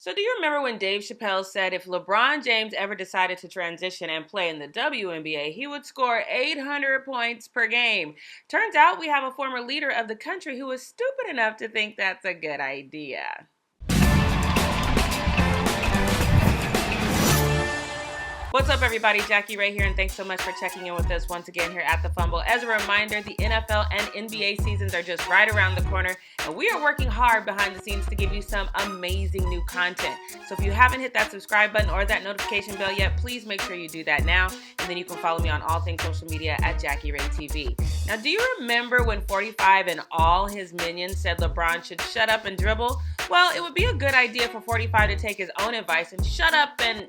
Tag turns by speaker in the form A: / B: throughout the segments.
A: So do you remember when Dave Chappelle said if LeBron James ever decided to transition and play in the WNBA, he would score 800 points per game? Turns out we have a former leader of the country who was stupid enough to think that's a good idea. What's up, everybody? Jackie Ray here, and thanks so much for checking in with us once again here at The Fumble. As a reminder, the NFL and NBA seasons are just right around the corner, and we are working hard behind the scenes to give you some amazing new content. So if you haven't hit that subscribe button or that notification bell yet, please make sure you do that now, and then you can follow me on all things social media at Jackie Ray TV. Now, do you remember when 45 and all his minions said LeBron should shut up and dribble? Well, it would be a good idea for 45 to take his own advice and shut up and...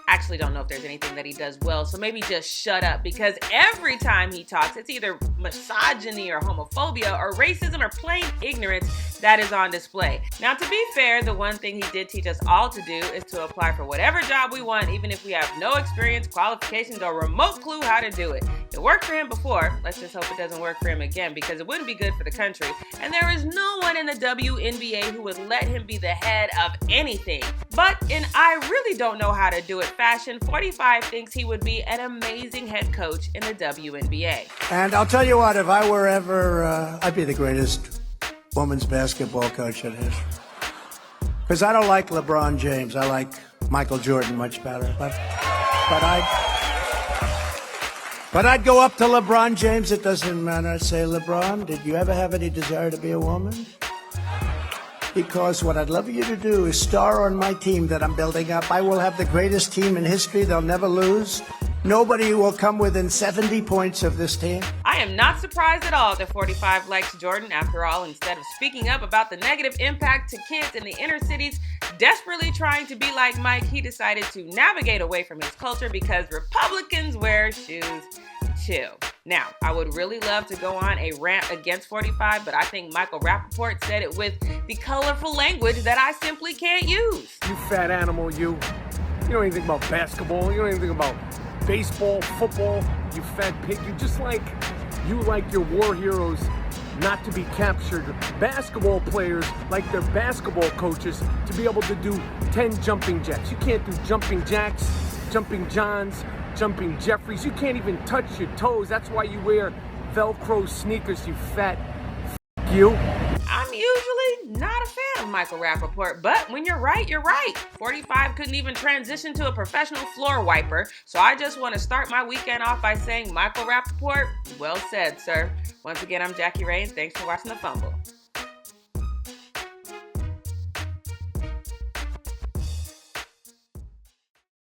A: Actually don't know if there's anything that he does well, so maybe just shut up, because every time he talks, it's either misogyny or homophobia or racism or plain ignorance that is on display. Now, to be fair, the one thing he did teach us all to do is to apply for whatever job we want, even if we have no experience, qualifications, or remote clue how to do it. It worked for him before. Let's just hope it doesn't work for him again, because it wouldn't be good for the country. And there is no one in the WNBA who would let him be the head of anything. But in I really don't know how to do it fashion, 45 thinks he would be an amazing head coach in the WNBA.
B: And I'll tell you what, if I were ever, I'd be the greatest women's basketball coach in history. Because I don't like LeBron James. I like Michael Jordan much better. But I'd go up to LeBron James. It doesn't matter. I'd say, LeBron, did you ever have any desire to be a woman? Because what I'd love you to do is star on my team that I'm building up. I will have the greatest team in history. They'll never lose. Nobody will come within 70 points of this team.
A: I am not surprised at all that 45 likes Jordan. After all, instead of speaking up about the negative impact to kids in the inner cities, desperately trying to be like Mike, he decided to navigate away from his culture because Republicans wear shoes too. Now, I would really love to go on a rant against 45, but I think Michael Rappaport said it with the colorful language that I simply can't use.
C: You fat animal, you. You don't know anything about basketball. You don't know anything about baseball, football, you fat pig. You like your war heroes not to be captured. Basketball players like their basketball coaches to be able to do 10 jumping jacks. You can't do jumping jacks, jumping johns, jumping Jeffries. You can't even touch your toes. That's why you wear Velcro sneakers, you fat you.
A: I'm usually not a fan of Michael Rappaport, but when you're right, you're right. 45 couldn't even transition to a professional floor wiper, so I just want to start my weekend off by saying, Michael Rappaport, well said, sir. Once again, I'm Jackie Ray, and thanks for watching The Fumble.